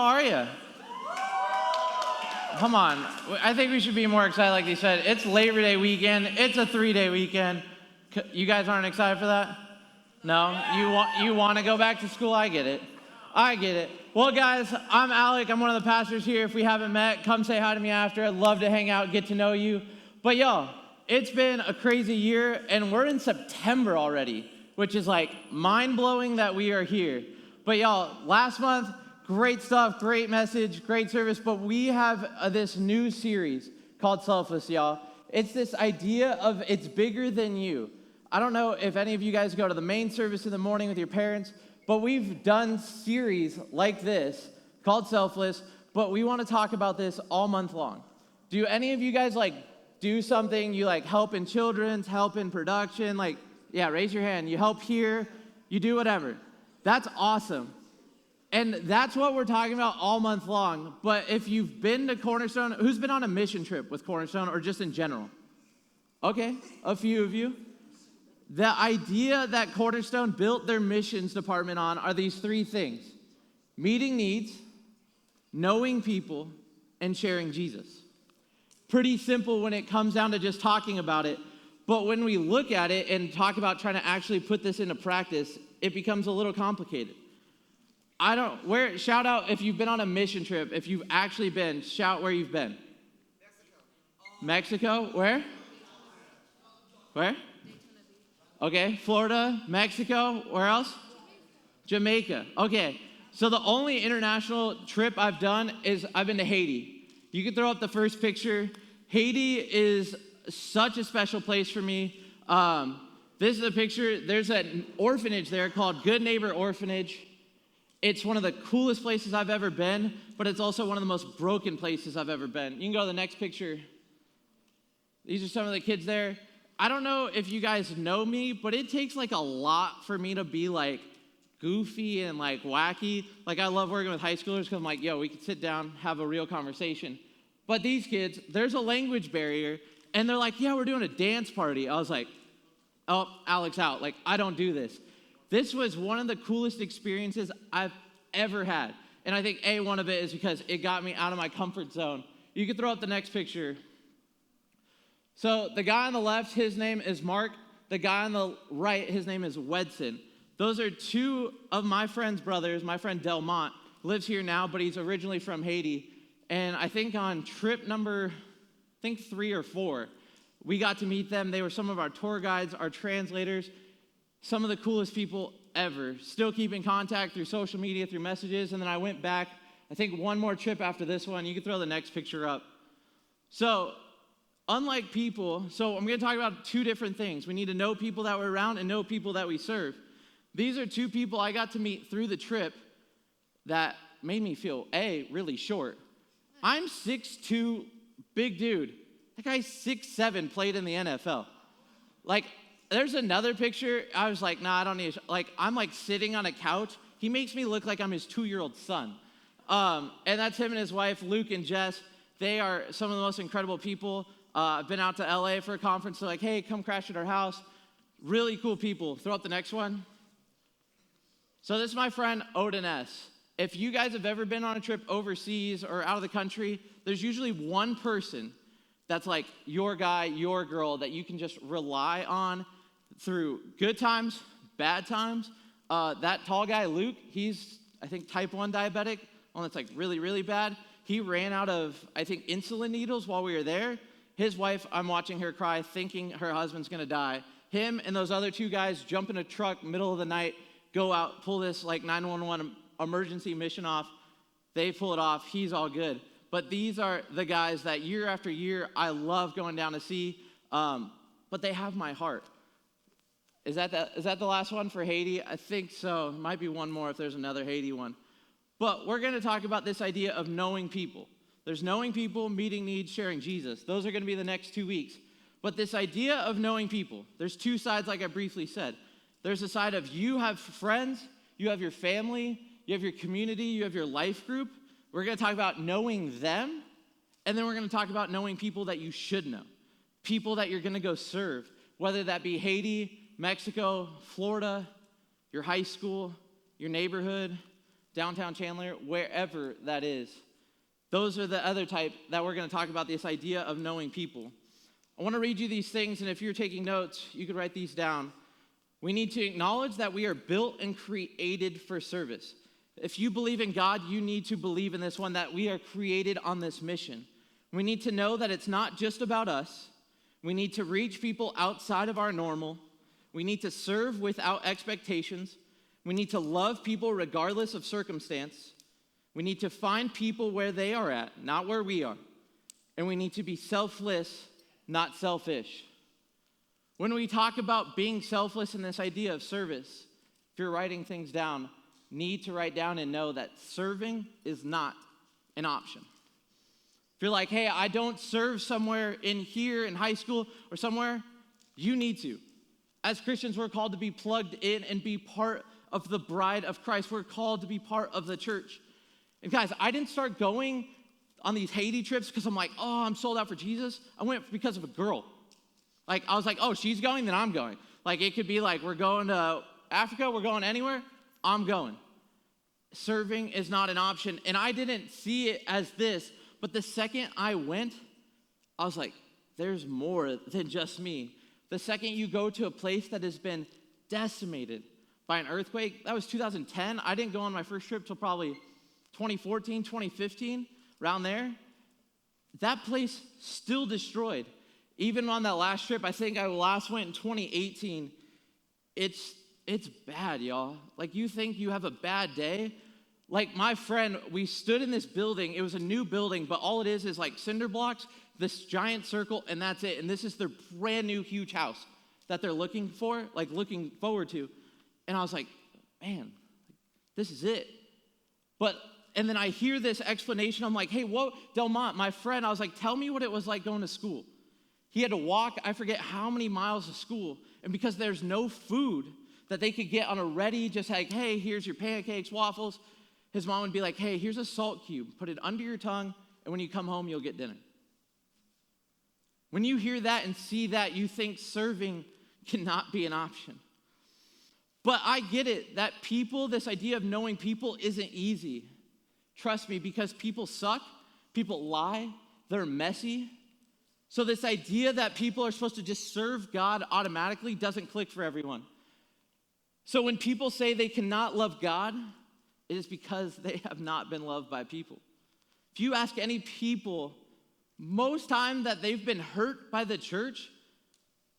How are you? Come on. I think we should be more excited, like you said. It's Labor Day weekend. It's a 3-day weekend. You guys aren't excited for that? No? You want to go back to school? I get it. I get it. Well, guys, I'm Alec. I'm one of the pastors here. If we haven't met, come say hi to me after. I'd love to hang out, get to know you. But y'all, it's been a crazy year, and we're in September already, which is like mind-blowing that we are here. But y'all, last month, great stuff, great message, great service, but we have this new series called Selfless, y'all. It's this idea of it's bigger than you. I don't know if any of you guys go to the main service in the morning with your parents, but we've done series like this called Selfless, but we want to talk about this all month long. Do any of you guys do something, you help in children's, help in production, raise your hand, you help here, you do whatever. That's awesome. And that's what we're talking about all month long. But if you've been to Cornerstone, who's been on a mission trip with Cornerstone or just in general? Okay, a few of you. The idea that Cornerstone built their missions department on are these three things: meeting needs, knowing people, and sharing Jesus. Pretty simple when it comes down to just talking about it. But when we look at it and talk about trying to actually put this into practice, it becomes a little complicated. Shout out if you've been on a mission trip. If you've actually been, shout where you've been. Mexico? Where? Where? Okay, Florida, Mexico, where else? Jamaica. Okay, so the only international trip I've done is I've been to Haiti. You can throw up the first picture. Haiti is such a special place for me. This is a picture. There's an orphanage there called Good Neighbor Orphanage. It's one of the coolest places I've ever been, but it's also one of the most broken places I've ever been. You can go to the next picture. These are some of the kids there. I don't know if you guys know me, but it takes a lot for me to be goofy and wacky. I love working with high schoolers because I'm we can sit down, have a real conversation. But these kids, there's a language barrier, and they're yeah, we're doing a dance party. I was oh, Alec's out. I don't do this. This was one of the coolest experiences I've ever had. And I think, one of it is because it got me out of my comfort zone. You can throw up the next picture. So the guy on the left, his name is Mark. The guy on the right, his name is Wedson. Those are two of my friend's brothers. My friend Delmont lives here now, but he's originally from Haiti. And I think on trip number, 3 or 4, we got to meet them. They were some of our tour guides, our translators. Some of the coolest people ever. Still keep in contact through social media, through messages. And then I went back, I think one more trip after this one. You can throw the next picture up. So, unlike people, I'm going to talk about two different things. We need to know people that we're around and know people that we serve. These are two people I got to meet through the trip that made me feel, really short. I'm 6'2", big dude. That guy's 6'7", played in the NFL. There's another picture. I was nah, I don't need I'm sitting on a couch. He makes me look like I'm his 2-year-old son. And that's him and his wife, Luke and Jess. They are some of the most incredible people. I've been out to LA for a conference. They're hey, come crash at our house. Really cool people. Throw up the next one. So this is my friend Odin S. If you guys have ever been on a trip overseas or out of the country, there's usually one person that's your guy, your girl that you can just rely on through good times, bad times. That tall guy, Luke, he's, I think, type 1 diabetic, one that's really, really bad. He ran out of, I think, insulin needles while we were there. His wife, I'm watching her cry, thinking her husband's gonna die. Him and those other two guys jump in a truck, middle of the night, go out, pull this 911 emergency mission off. They pull it off, he's all good. But these are the guys that year after year, I love going down to see, but they have my heart. Is that the last one for Haiti? I think so. Might be one more if there's another Haiti one. But we're going to talk about this idea of knowing people. There's knowing people, meeting needs, sharing Jesus. Those are going to be the next 2 weeks. But this idea of knowing people, there's two sides like I briefly said. There's a side of you have friends, you have your family, you have your community, you have your life group. We're going to talk about knowing them, and then we're going to talk about knowing people that you should know, people that you're going to go serve, whether that be Haiti, Mexico, Florida, your high school, your neighborhood, downtown Chandler, wherever that is. Those are the other type that we're going to talk about, this idea of knowing people. I want to read you these things, and if you're taking notes, you could write these down. We need to acknowledge that we are built and created for service. If you believe in God, you need to believe in this one, that we are created on this mission. We need to know that it's not just about us. We need to reach people outside of our normal. We need to serve without expectations. We need to love people regardless of circumstance. We need to find people where they are at, not where we are. And we need to be selfless, not selfish. When we talk about being selfless and this idea of service, if you're writing things down, need to write down and know that serving is not an option. If you're like, hey, I don't serve somewhere in here in high school or somewhere, you need to. As Christians, we're called to be plugged in and be part of the bride of Christ. We're called to be part of the church. And guys, I didn't start going on these Haiti trips because I'm like, oh, I'm sold out for Jesus. I went because of a girl. Like, I was like, oh, she's going, then I'm going. Like, it could be like, we're going to Africa, we're going anywhere, I'm going. Serving is not an option. And I didn't see it as this, but the second I went, I was like, there's more than just me. The second you go to a place that has been decimated by an earthquake, that was 2010. I didn't go on my first trip till probably 2014, 2015, around there. That place still destroyed. Even on that last trip, I think I last went in 2018. It's bad, y'all. Like, you think you have a bad day? Like, my friend, we stood in this building. It was a new building, but all it is like cinder blocks, this giant circle, and that's it. And this is their brand new huge house that they're looking forward to. And I was like, man, this is it. And then I hear this explanation. I'm like, hey, whoa, Delmont, my friend, I was like, tell me what it was like going to school. He had to walk, I forget how many miles to school. And because there's no food that they could get on a ready, just like, hey, here's your pancakes, waffles, his mom would be like, hey, here's a salt cube. Put it under your tongue, and when you come home, you'll get dinner. When you hear that and see that, you think serving cannot be an option. But I get it, that people, this idea of knowing people isn't easy. Trust me, because people suck, people lie, they're messy. So this idea that people are supposed to just serve God automatically doesn't click for everyone. So when people say they cannot love God, it is because they have not been loved by people. If you ask any people, most time that they've been hurt by the church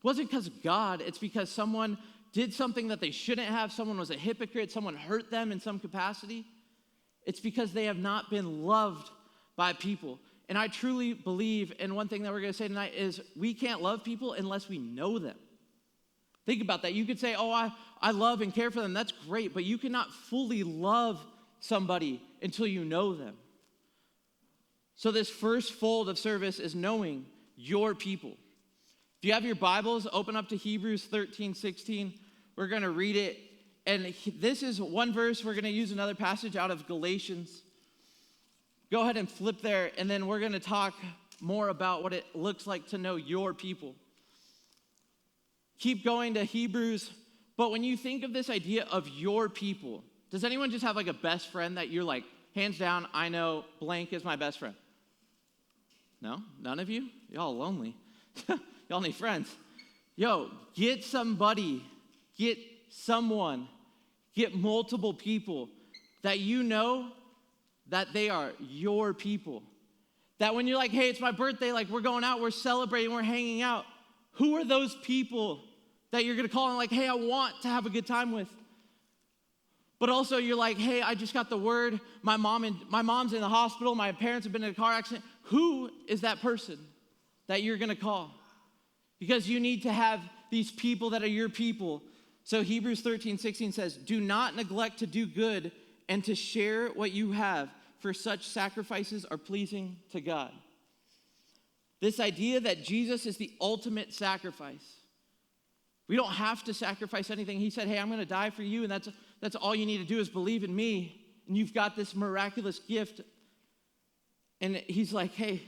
wasn't because of God, it's because someone did something that they shouldn't have, someone was a hypocrite, someone hurt them in some capacity. It's because they have not been loved by people. And I truly believe, and one thing that we're going to say tonight is we can't love people unless we know them. Think about that. You could say, oh, I love and care for them. That's great, but you cannot fully love somebody until you know them. So this first fold of service is knowing your people. If you have your Bibles, open up to Hebrews 13:16. We're going to read it. And this is one verse. We're going to use another passage out of Galatians. Go ahead and flip there, and then we're going to talk more about what it looks like to know your people. Keep going to Hebrews. But when you think of this idea of your people, does anyone just have like a best friend that you're like, hands down, I know blank is my best friend? No? None of you? Y'all lonely. Y'all need friends. Yo, get somebody, get someone, get multiple people that you know that they are your people. That when you're like, hey, it's my birthday, like we're going out, we're celebrating, we're hanging out. Who are those people that you're gonna call and like, hey, I want to have a good time with? But also you're like, hey, I just got the word, my mom's in the hospital, my parents have been in a car accident. Who is that person that you're gonna call? Because you need to have these people that are your people. So Hebrews 13:16 says, do not neglect to do good and to share what you have, for such sacrifices are pleasing to God. This idea that Jesus is the ultimate sacrifice. We don't have to sacrifice anything. He said, hey, I'm going to die for you, and that's all you need to do is believe in me, and you've got this miraculous gift. And he's like, hey,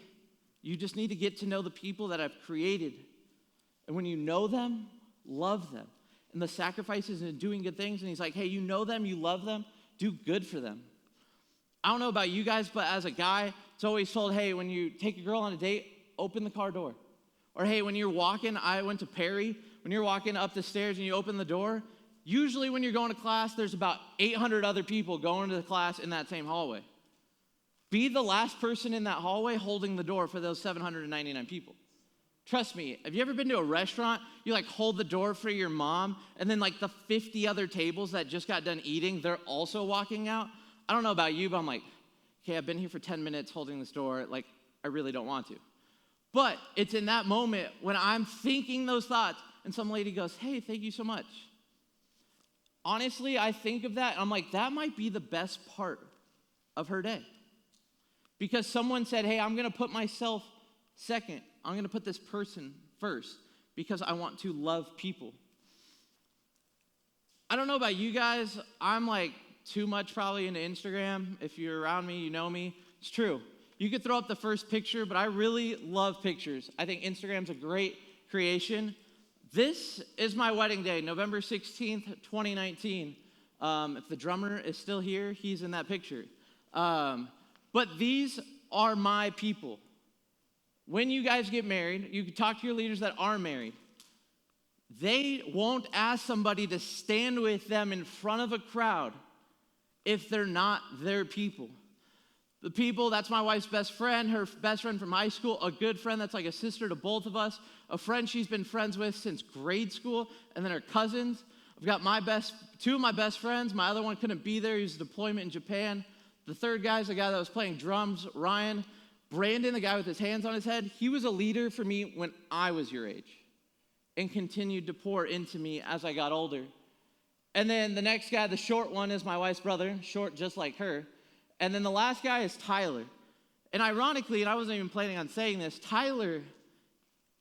you just need to get to know the people that I've created. And when you know them, love them. And the sacrifices and doing good things, and he's like, hey, you know them, you love them, do good for them. I don't know about you guys, but as a guy, it's always told, hey, when you take a girl on a date, open the car door. Or hey, when you're walking, I went to Perry, when you're walking up the stairs and you open the door, usually when you're going to class, there's about 800 other people going to the class in that same hallway. Be the last person in that hallway holding the door for those 799 people. Trust me, have you ever been to a restaurant, you like hold the door for your mom, and then like the 50 other tables that just got done eating, they're also walking out? I don't know about you, but I'm like, okay, I've been here for 10 minutes holding this door, like I really don't want to. But it's in that moment when I'm thinking those thoughts, and some lady goes, hey, thank you so much. Honestly, I think of that, and I'm like, that might be the best part of her day. Because someone said, hey, I'm going to put myself second. I'm going to put this person first because I want to love people. I don't know about you guys. I'm like too much probably into Instagram. If you're around me, you know me. It's true. You could throw up the first picture, but I really love pictures. I think Instagram's a great creation. This is my wedding day, November 16th, 2019. If the drummer is still here, he's in that picture. But these are my people. When you guys get married, you can talk to your leaders that are married. They won't ask somebody to stand with them in front of a crowd if they're not their people. The people, that's my wife's best friend, her best friend from high school, a good friend that's like a sister to both of us, a friend she's been friends with since grade school, and then her cousins. I've got two of my best friends. My other one couldn't be there. He was deployment in Japan. The third guy is the guy that was playing drums, Ryan. Brandon, the guy with his hands on his head, he was a leader for me when I was your age and continued to pour into me as I got older. And then the next guy, the short one, is my wife's brother, short just like her. And then the last guy is Tyler. And ironically, and I wasn't even planning on saying this, Tyler,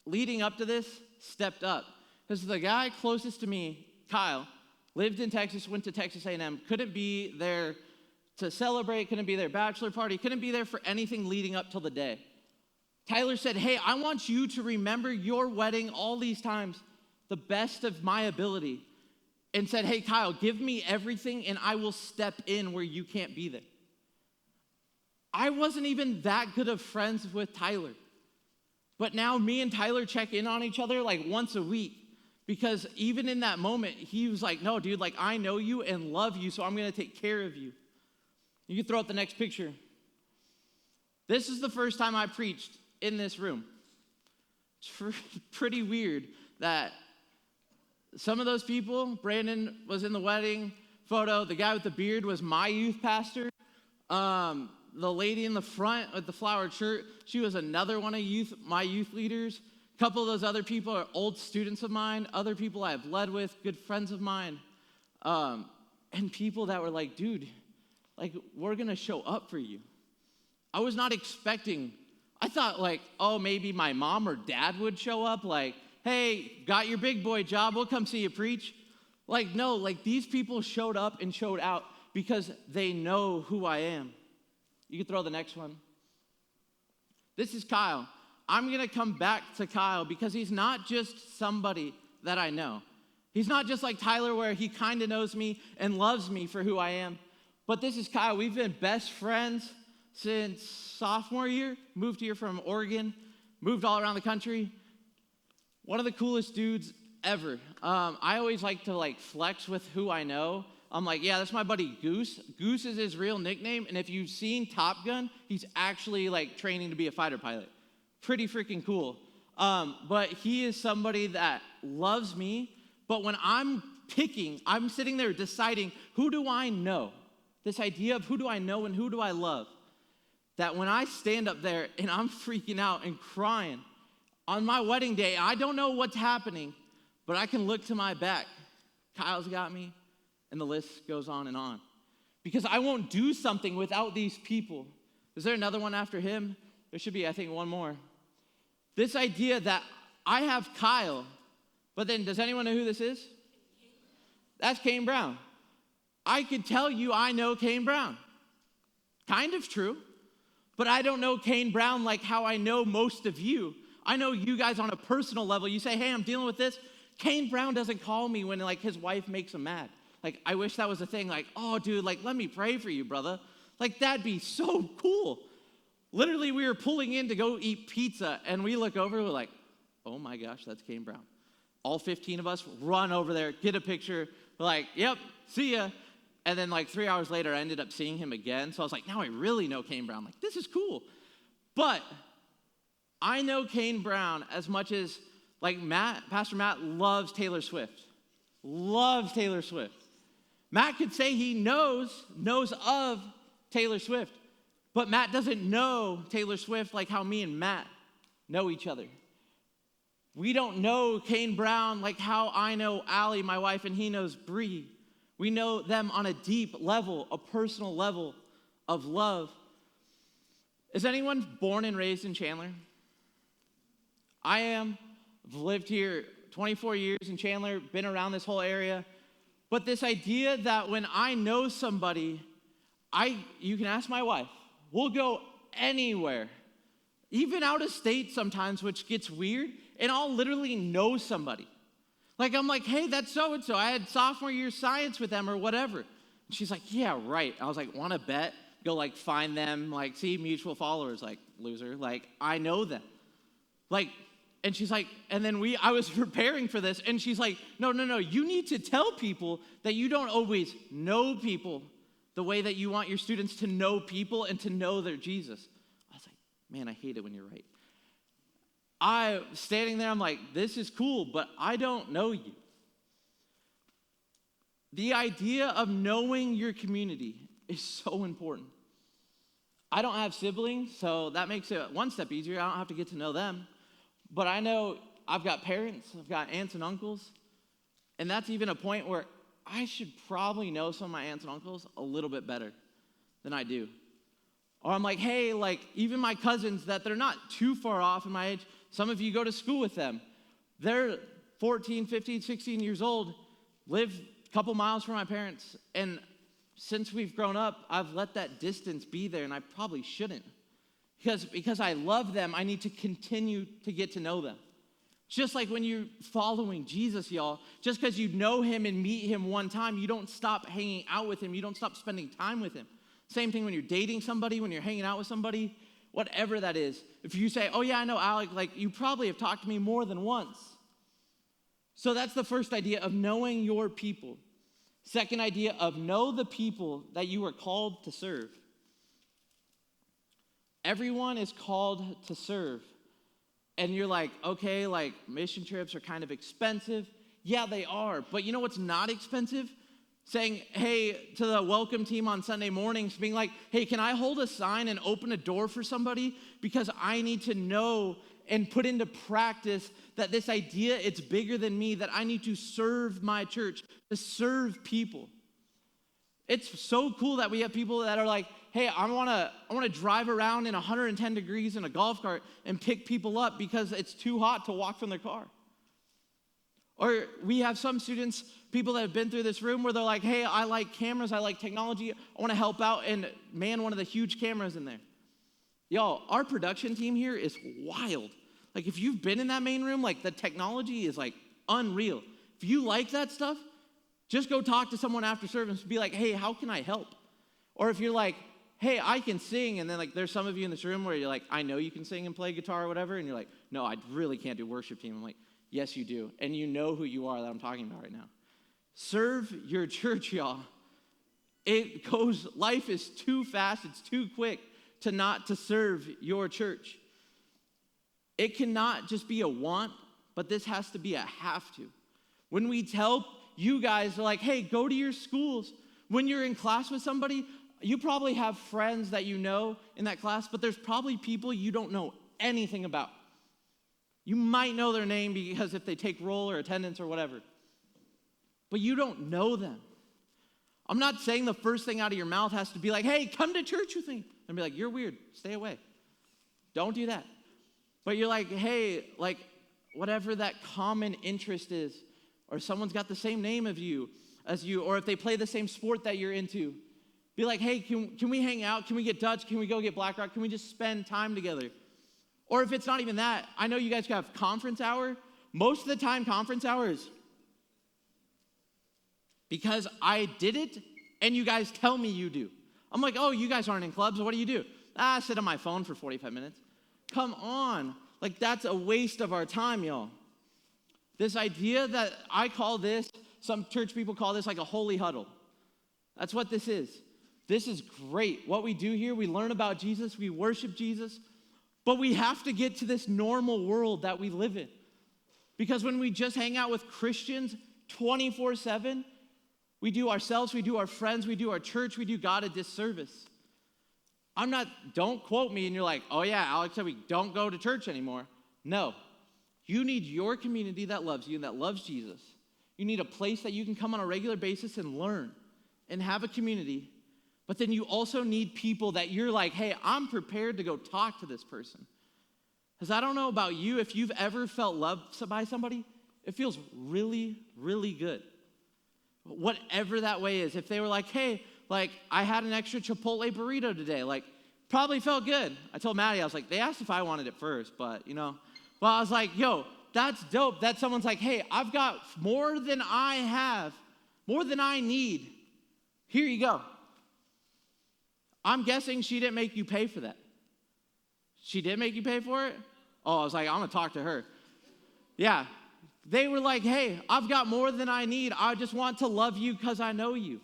leading up to this, stepped up. Because the guy closest to me, Kyle, lived in Texas, went to Texas A&M, couldn't be there to celebrate, couldn't be their bachelor party, couldn't be there for anything leading up till the day. Tyler said, hey, I want you to remember your wedding all these times, the best of my ability. And said, hey, Kyle, give me everything and I will step in where you can't be there. I wasn't even that good of friends with Tyler. But now me and Tyler check in on each other like once a week. Because even in that moment, he was like, no, dude, like I know you and love you, so I'm going to take care of you. You can throw up the next picture. This is the first time I preached in this room. It's pretty weird that some of those people, Brandon was in the wedding photo. The guy with the beard was my youth pastor. The lady in the front with the flowered shirt, she was another one of my youth leaders. A couple of those other people are old students of mine, other people I've led with, good friends of mine. And people that were like, dude, like, we're going to show up for you. I was not expecting, I thought like, oh, maybe my mom or dad would show up, like, hey, got your big boy job, we'll come see you preach. Like, no, like these people showed up and showed out because they know who I am. You can throw the next one. This is Kyle. I'm going to come back to Kyle because he's not just somebody that I know. He's not just like Tyler where he kind of knows me and loves me for who I am. But this is Kyle. We've been best friends since sophomore year. Moved here from Oregon. Moved all around the country. One of the coolest dudes ever. I always like to like flex with who I know. I'm like, yeah, that's my buddy Goose. Goose is his real nickname. And if you've seen Top Gun, he's actually like training to be a fighter pilot. Pretty freaking cool. But he is somebody that loves me. But when I'm sitting there deciding, who do I know? This idea of who do I know and who do I love? That when I stand up there and I'm freaking out and crying on my wedding day, I don't know what's happening, but I can look to my back. Kyle's got me, and the list goes on and on. Because I won't do something without these people. Is there another one after him? There should be, I think, one more. This idea that I have Kyle, but then does anyone know who this is? That's Kane Brown. I could tell you I know Kane Brown. Kind of true. But I don't know Kane Brown like how I know most of you. I know you guys on a personal level. You say, hey, I'm dealing with this. Kane Brown doesn't call me when like his wife makes him mad. Like, I wish that was a thing. Like, oh, dude, like, let me pray for you, brother. Like, that'd be so cool. Literally, we were pulling in to go eat pizza, and we look over, we're like, oh my gosh, that's Kane Brown. All 15 of us run over there, get a picture. We're like, yep, see ya. And then like 3 hours later, I ended up seeing him again. So I was like, now I really know Kane Brown. Like, this is cool. But I know Kane Brown as much as like Pastor Matt loves Taylor Swift. Loves Taylor Swift. Matt could say he knows of Taylor Swift. But Matt doesn't know Taylor Swift like how me and Matt know each other. We don't know Kane Brown like how I know Allie, my wife, and he knows Bree. We know them on a deep level, a personal level of love. Is anyone born and raised in Chandler? I am. I've lived here 24 years in Chandler, been around this whole area. But this idea that when I know somebody, you can ask my wife, we'll go anywhere, even out of state sometimes, which gets weird, and I'll literally know somebody. Like, I'm like, hey, that's so-and-so. I had sophomore year science with them or whatever. And she's like, yeah, right. I was like, want to bet? Go, like, find them, like, see, mutual followers. Like, loser. Like, I know them. Like, and she's like, and then I was preparing for this, and she's like, no, you need to tell people that you don't always know people the way that you want your students to know people and to know their Jesus. I was like, man, I hate it when you're right. Standing there, I'm like, this is cool, but I don't know you. The idea of knowing your community is so important. I don't have siblings, so that makes it one step easier. I don't have to get to know them. But I know I've got parents, I've got aunts and uncles, and that's even a point where I should probably know some of my aunts and uncles a little bit better than I do. Or I'm like, hey, like, even my cousins that they're not too far off in my age, some of you go to school with them. They're 14, 15, 16 years old, live a couple miles from my parents, and since we've grown up, I've let that distance be there, and I probably shouldn't. Because I love them, I need to continue to get to know them. Just like when you're following Jesus, y'all, just because you know him and meet him one time, you don't stop hanging out with him. You don't stop spending time with him. Same thing when you're dating somebody, when you're hanging out with somebody, whatever that is. If you say, oh yeah, I know Alec, like you probably have talked to me more than once. So that's the first idea of knowing your people. Second idea of know the people that you are called to serve. Everyone is called to serve. And you're like, okay, like mission trips are kind of expensive. Yeah, they are. But you know what's not expensive? Saying, hey, to the welcome team on Sunday mornings, being like, hey, can I hold a sign and open a door for somebody? Because I need to know and put into practice that this idea, it's bigger than me, that I need to serve my church, to serve people. It's so cool that we have people that are like, hey, I want to drive around in 110 degrees in a golf cart and pick people up because it's too hot to walk from their car. Or we have some students, people that have been through this room where they're like, hey, I like cameras, I like technology, I want to help out and man one of the huge cameras in there. Y'all, our production team here is wild. Like if you've been in that main room, like the technology is like unreal. If you like that stuff, just go talk to someone after service and be like, hey, how can I help? Or if you're like, hey, I can sing, and then like there's some of you in this room where you're like, I know you can sing and play guitar or whatever, and you're like, no, I really can't do worship team. I'm like, yes, you do. And you know who you are that I'm talking about right now. Serve your church, y'all. Life is too fast, it's too quick to serve your church. It cannot just be a want, but this has to be a have to. When we tell you guys, like, hey, go to your schools. When you're in class with somebody, you probably have friends that you know in that class, but there's probably people you don't know anything about. You might know their name because if they take roll or attendance or whatever, but you don't know them. I'm not saying the first thing out of your mouth has to be like, hey, come to church with me. And be like, you're weird, stay away. Don't do that. But you're like, hey, like whatever that common interest is, or someone's got the same name as you, or if they play the same sport that you're into, be like, hey, can we hang out? Can we get Dutch? Can we go get Black Rock? Can we just spend time together? Or if it's not even that, I know you guys have conference hour. Most of the time, conference hour is because I did it and you guys tell me you do. I'm like, oh, you guys aren't in clubs. What do you do? I sit on my phone for 45 minutes. Come on. Like, that's a waste of our time, y'all. This idea that I call this, some church people call this like a holy huddle. That's what this is. This is great. What we do here, we learn about Jesus, we worship Jesus, but we have to get to this normal world that we live in. Because when we just hang out with Christians 24/7, we do ourselves, we do our friends, we do our church, we do God a disservice. Don't quote me and you're like, oh yeah, Alex said we don't go to church anymore. No. You need your community that loves you and that loves Jesus. You need a place that you can come on a regular basis and learn and have a community. But then you also need people that you're like, hey, I'm prepared to go talk to this person. Because I don't know about you, if you've ever felt loved by somebody, it feels really, really good. Whatever that way is. If they were like, hey, like, I had an extra Chipotle burrito today, like, probably felt good. I told Maddie, I was like, they asked if I wanted it first, but, well, I was like, yo, that's dope that someone's like, hey, I've got more than I have, more than I need. Here you go. I'm guessing she didn't make you pay for that. She did make you pay for it? Oh, I was like, I'm going to talk to her. Yeah. They were like, hey, I've got more than I need. I just want to love you because I know you.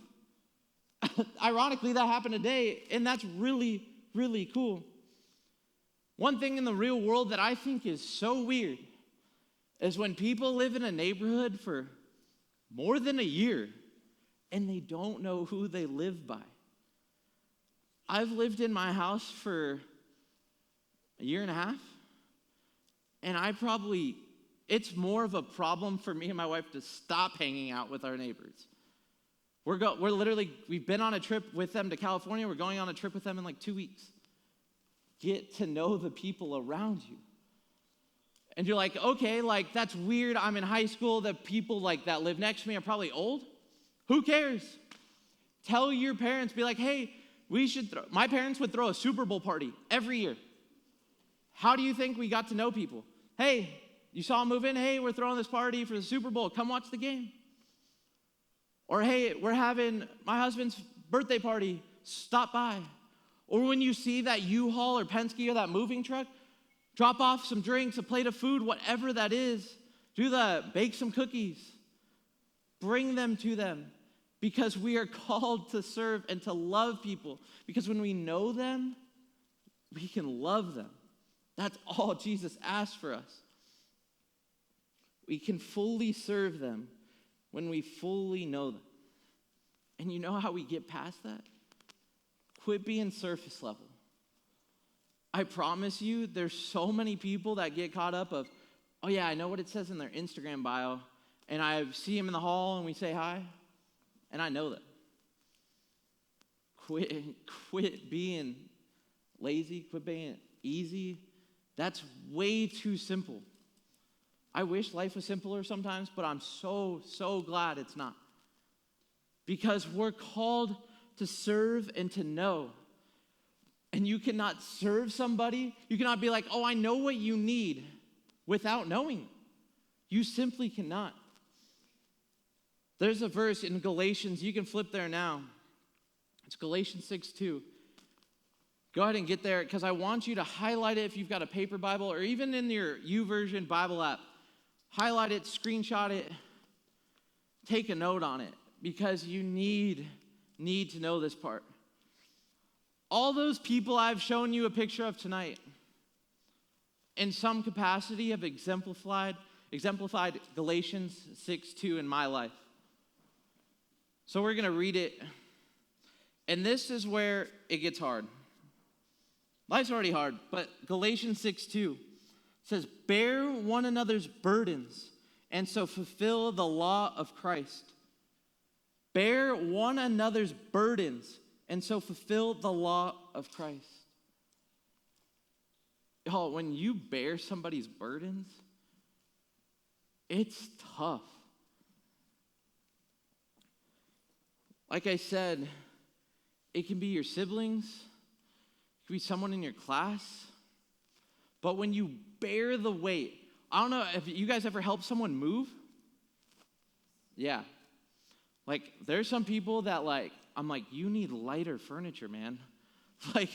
Ironically, that happened today, and that's really, really cool. One thing in the real world that I think is so weird is when people live in a neighborhood for more than a year and they don't know who they live by. I've lived in my house for a year and a half, and it's more of a problem for me and my wife to stop hanging out with our neighbors. We've been on a trip with them to California. We're going on a trip with them in like 2 weeks. Get to know the people around you. And you're like, okay, like that's weird. I'm in high school. The people like that live next to me are probably old. Who cares? Tell your parents, be like, hey, my parents would throw a Super Bowl party every year. How do you think we got to know people? Hey, you saw them move in? Hey, we're throwing this party for the Super Bowl. Come watch the game. Or, hey, we're having my husband's birthday party. Stop by. Or when you see that U-Haul or Penske or that moving truck, drop off some drinks, a plate of food, whatever that is. Bake some cookies. Bring them to them. Because we are called to serve and to love people. Because when we know them, we can love them. That's all Jesus asked for us. We can fully serve them when we fully know them. And you know how we get past that? Quit being surface level. I promise you, there's so many people that get caught up of, oh yeah, I know what it says in their Instagram bio, and I see them in the hall and we say hi, and I know that. Quit being lazy, quit being easy. That's way too simple. I wish life was simpler sometimes, but I'm so, so glad it's not. Because we're called to serve and to know. And you cannot serve somebody, you cannot be like, oh, I know what you need without knowing. You simply cannot. There's a verse in Galatians, you can flip there now. It's Galatians 6:2. Go ahead and get there, because I want you to highlight it if you've got a paper Bible, or even in your YouVersion Bible app. Highlight it, screenshot it, take a note on it, because you need to know this part. All those people I've shown you a picture of tonight, in some capacity have exemplified Galatians 6:2 in my life. So we're going to read it, and this is where it gets hard. Life's already hard, but Galatians 6:2 says, bear one another's burdens, and so fulfill the law of Christ. Bear one another's burdens, and so fulfill the law of Christ. Y'all, when you bear somebody's burdens, it's tough. Like I said, it can be your siblings, it can be someone in your class, but when you bear the weight, I don't know if you guys ever helped someone move? Yeah. Like, there's some people that, like, I'm like, you need lighter furniture, man. Like,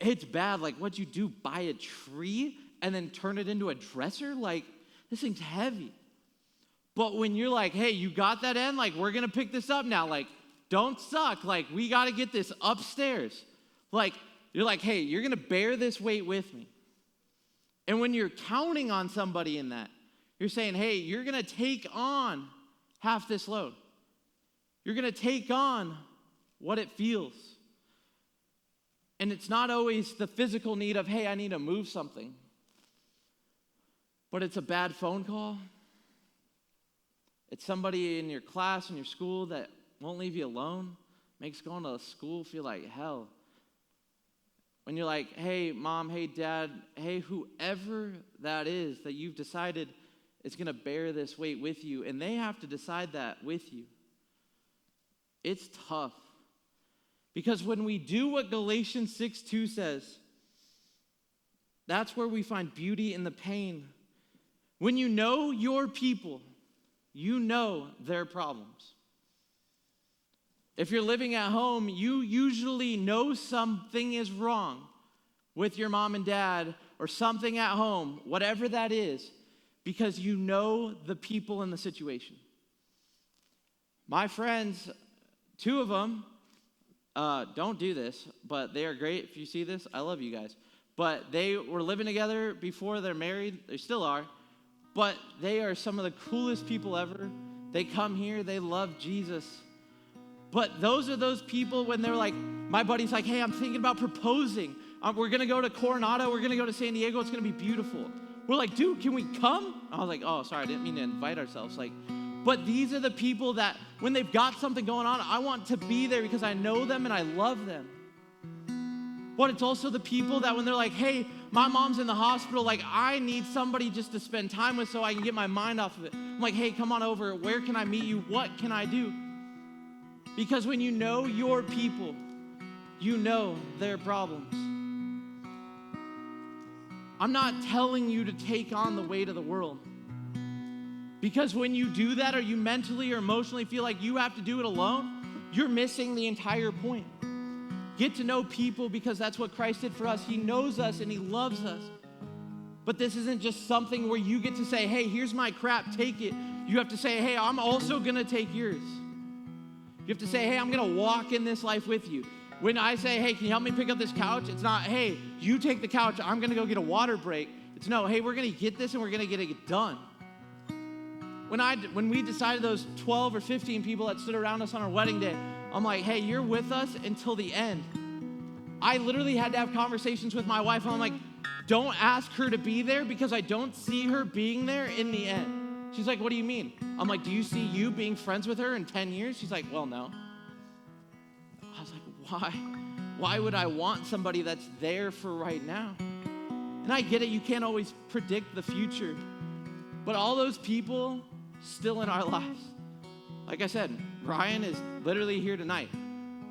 it's bad. Like, what'd you do? Buy a tree and then turn it into a dresser? Like, this thing's heavy. But when you're like, hey, you got that end? Like, we're going to pick this up now. Like, don't suck. Like, we got to get this upstairs. Like, you're like, hey, you're going to bear this weight with me. And when you're counting on somebody in that, you're saying, hey, you're going to take on half this load. You're going to take on what it feels. And it's not always the physical need of, hey, I need to move something. But it's a bad phone call. It's somebody in your class, in your school that won't leave you alone. Makes going to school feel like hell. When you're like, hey, mom, hey, dad, hey, whoever that is that you've decided is going to bear this weight with you, and they have to decide that with you. It's tough. Because when we do what Galatians 6:2 says, that's where we find beauty in the pain. When you know your people, you know their problems. If you're living at home, you usually know something is wrong with your mom and dad or something at home, whatever that is, because you know the people in the situation. My friends, 2 of them, don't do this, but they are great. If you see this, I love you guys. But they were living together before they're married. They still are. But they are some of the coolest people ever. They come here. They love Jesus. But those are those people when they're like, my buddy's like, hey, I'm thinking about proposing. We're going to go to Coronado. We're going to go to San Diego. It's going to be beautiful. We're like, dude, can we come? I was like, oh, sorry, I didn't mean to invite ourselves. Like, but these are the people that when they've got something going on, I want to be there because I know them and I love them. But it's also the people that when they're like, hey, my mom's in the hospital, like I need somebody just to spend time with so I can get my mind off of it. I'm like, hey, come on over. Where can I meet you? What can I do? Because when you know your people, you know their problems. I'm not telling you to take on the weight of the world. Because when you do that or you mentally or emotionally feel like you have to do it alone, you're missing the entire point. Get to know people because that's what Christ did for us. He knows us and he loves us. But this isn't just something where you get to say, hey, here's my crap, take it. You have to say, hey, I'm also going to take yours. You have to say, hey, I'm going to walk in this life with you. When I say, hey, can you help me pick up this couch? It's not, hey, you take the couch, I'm going to go get a water break. It's no, hey, we're going to get this and we're going to get it done. When we decided those 12 or 15 people that stood around us on our wedding day, I'm like, hey, you're with us until the end. I literally had to have conversations with my wife. I'm like, don't ask her to be there because I don't see her being there in the end. She's like, what do you mean? I'm like, do you see you being friends with her in 10 years? She's like, well, no. I was like, why? Why would I want somebody that's there for right now? And I get it, you can't always predict the future. But all those people still in our lives. Like I said, Ryan is literally here tonight.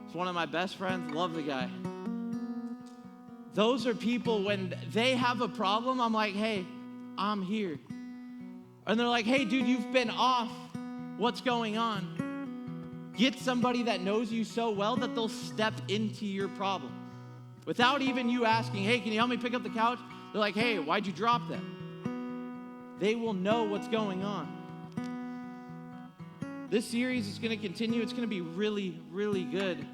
He's one of my best friends, love the guy. Those are people when they have a problem, I'm like, hey, I'm here. And they're like, hey, dude, you've been off. What's going on? Get somebody that knows you so well that they'll step into your problem. Without even you asking, hey, can you help me pick up the couch? They're like, hey, why'd you drop that? They will know what's going on. This series is going to continue. It's going to be really, really good.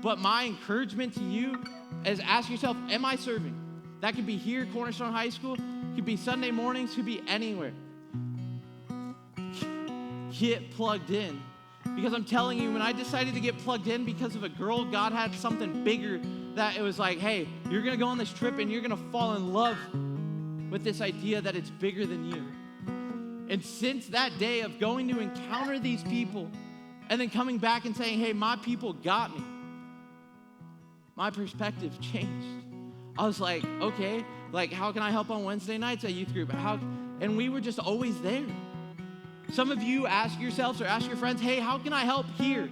But my encouragement to you is ask yourself, am I serving? That could be here, Cornerstone High School. It could be Sunday mornings. It could be anywhere. Get plugged in. Because I'm telling you, when I decided to get plugged in because of a girl, God had something bigger that it was like, hey, you're going to go on this trip and you're going to fall in love with this idea that it's bigger than you. And since that day of going to encounter these people and then coming back and saying, hey, my people got me, my perspective changed. I was like, okay, like how can I help on Wednesday nights at youth group? And we were just always there. Some of you ask yourselves or ask your friends, hey, how can I help here?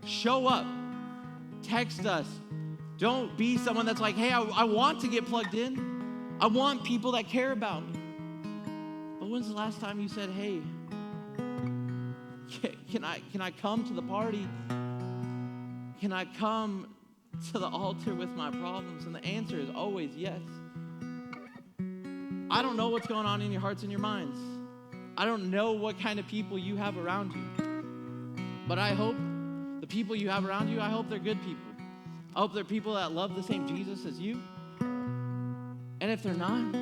Show up. Text us. Don't be someone that's like, hey, I want to get plugged in. I want people that care about me. But when's the last time you said, hey, can I come to the party? Can I come to the altar with my problems? And the answer is always yes. I don't know what's going on in your hearts and your minds. I don't know what kind of people you have around you. But I hope the people you have around you, I hope they're good people. I hope they're people that love the same Jesus as you. And if they're not,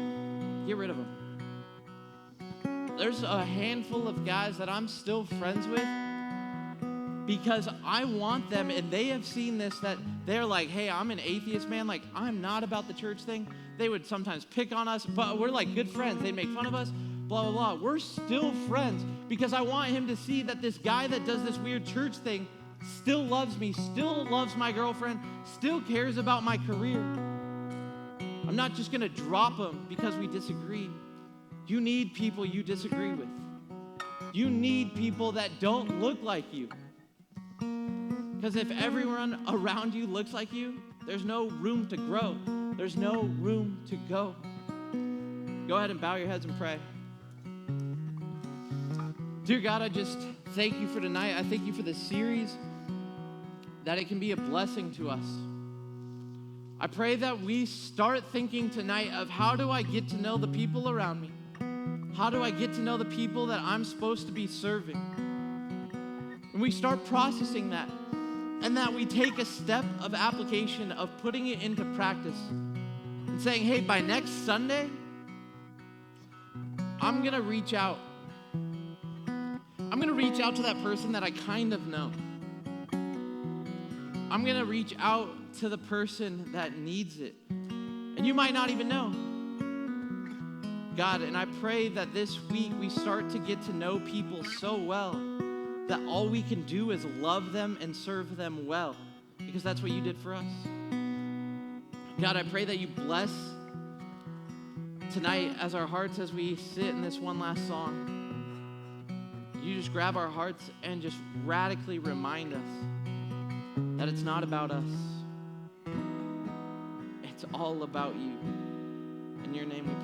get rid of them. There's a handful of guys that I'm still friends with because I want them, and they have seen this, that they're like, hey, I'm an atheist, man. Like, I'm not about the church thing. They would sometimes pick on us, but we're like good friends. They'd make fun of us, blah, blah, blah. We're still friends because I want him to see that this guy that does this weird church thing still loves me, still loves my girlfriend, still cares about my career. I'm not just going to drop him because we disagree. You need people you disagree with. You need people that don't look like you. Because if everyone around you looks like you, there's no room to grow. There's no room to go. Go ahead and bow your heads and pray. Dear God, I just thank you for tonight. I thank you for this series, that it can be a blessing to us. I pray that we start thinking tonight of how do I get to know the people around me? How do I get to know the people that I'm supposed to be serving? And we start processing that, and that we take a step of application of putting it into practice and saying, hey, by next Sunday, I'm going to reach out. I'm going to reach out to that person that I kind of know. I'm going to reach out to the person that needs it. And you might not even know. God, and I pray that this week we start to get to know people so well that all we can do is love them and serve them well, because that's what you did for us. God, I pray that you bless tonight as our hearts, as we sit in this one last song. You just grab our hearts and just radically remind us that it's not about us. It's all about you. In your name we pray.